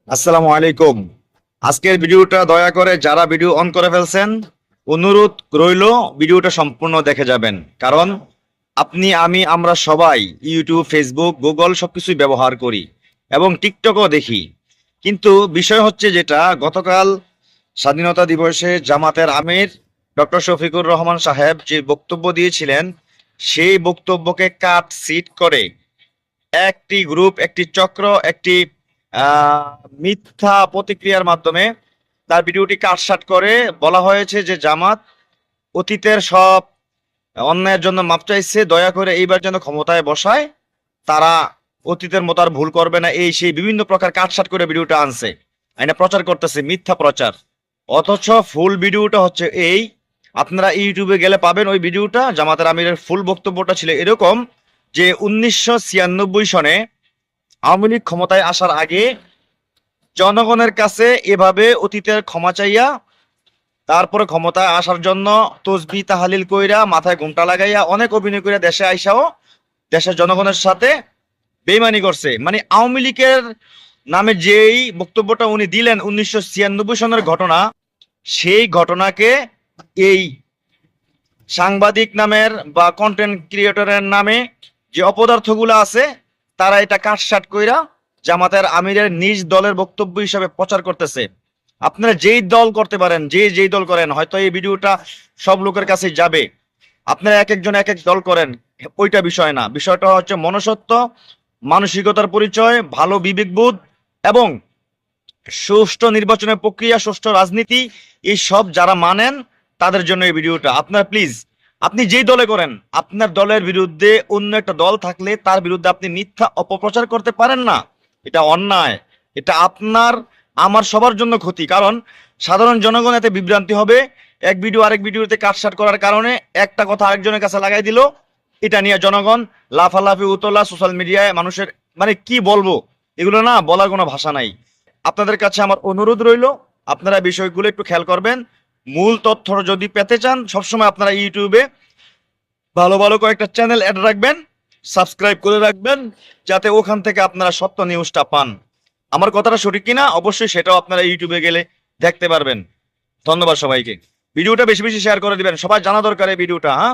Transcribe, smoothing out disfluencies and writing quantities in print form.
আসসালামু আলাইকুম। আজকের ভিডিওটা দয়া করে যারা ভিডিও অন করে ফেলছেন অনুরোধ রইল ভিডিওটা সম্পূর্ণ দেখে যাবেন। কারণ আমরা সবাই ইউটিউব, ফেসবুক, গুগল সবকিছুই ব্যবহার করি এবং টিকটকও দেখি। কিন্তু বিষয় হচ্ছে যেটা, গতকাল স্বাধীনতা দিবসে জামাতের আমির ডক্টর শফিকুর রহমান সাহেব যে বক্তব্য দিয়েছিলেন, সেই বক্তব্যকে কাট সিট করে একটি গ্রুপ, একটি চক্র, একটি আহ, মিথ্যা প্রতিক্রিয়ার মাধ্যমে তার ভিডিওটি কাটসাট করে বলা হয়েছে যে জামাত অতীতের সব অন্যায়ের জন্য মাপ চাইছে, দয়া করে এইবার যেন ক্ষমতায় বসায়, তারা অতীতের মতো আর ভুল করবে না, এই সেই বিভিন্ন প্রকার কাটসাট করে ভিডিওটা আনছে, আইনা প্রচার করতেছে, মিথ্যা প্রচার। অথচ ফুল ভিডিওটা হচ্ছে এই, আপনারা ইউটিউবে গেলে পাবেন ওই ভিডিওটা। জামাতের আমিরের ফুল বক্তব্যটা ছিল এরকম যে 1996 সনে আওয়ামী লীগ ক্ষমতায় আসার আগে জনগণের কাছে এভাবে অতীতের ক্ষমা চাইয়া তারপরে ক্ষমতায় আসার জন্য তসবি তাহালিল কইরা মাথায় ঘুমটা লাগাইয়া অনেক অভিনয় কইরা দেশে আইসাও দেশের জনগণের সাথে বেইমানি করছে। মানে আওয়ামী লীগের নামে যেই বক্তব্যটা উনি দিলেন 1996 সনের ঘটনা, সেই ঘটনাকে এই সাংবাদিক নামের বা কন্টেন্ট ক্রিয়েটরের নামে যে অপদার্থগুলো আছে, তারা এটা কাটসাট কইরা জামাতের আমিরের নিজ দলের বক্তব্য হিসাবে প্রচার করতেছে। আপনারা যেই দল করতে পারেন, যেই দল করেন, হয়তো এই ভিডিওটা সব লোকের কাছে যাবে, আপনারা এক একজন এক এক দল করেন, ওইটা বিষয় না। বিষয়টা হচ্ছে মনুষ্যত্ব, মানসিকতার পরিচয়, ভালো বিবেকবোধ এবং সুষ্ঠু নির্বাচনের প্রক্রিয়া, সুষ্ঠু রাজনীতি, এই সব যারা মানেন তাদের জন্য এই ভিডিওটা। আপনার প্লিজ, আপনি যেই দলে করেন, আপনার দলের বিরুদ্ধে অন্য একটা দল থাকলে তার বিরুদ্ধে আপনি মিথ্যা অপপ্রচার করতে পারেন না। এটা অন্যায়, এটা আপনার আমার সবার জন্য ক্ষতি। কারণ সাধারণ জনগণ এতে বিভ্রান্তি হবে, এক ভিডিও আরেক ভিডিওতে কাটসাট করার কারণে একটা কথা আরেকজনের কাছে লাগাই দিল, এটা নিয়ে জনগণ লাফালাফি উতলা, সোশ্যাল মিডিয়ায় মানুষের মানে কি বলবো, এগুলো না বলার কোনো ভাষা নাই। আপনাদের কাছে আমার অনুরোধ রইল, আপনারা বিষয়গুলো একটু খেয়াল করবেন। মূল তথ্য যদি পেতে চান, সবসময় আপনারা ইউটিউবে ভালো ভালো কয়েকটা চ্যানেল অ্যাড রাখবেন, সাবস্ক্রাইব করে রাখবেন, যাতে ওখান থেকে আপনারা সত্য নিউজটা পান। আমার কথাটা সঠিক কিনা অবশ্যই সেটাও আপনারা ইউটিউবে গেলে দেখতে পারবেন। ধন্যবাদ সবাইকে। ভিডিওটা বেশি বেশি শেয়ার করে দিবেন, সবাই জানা দরকার এই ভিডিওটা। হ্যাঁ।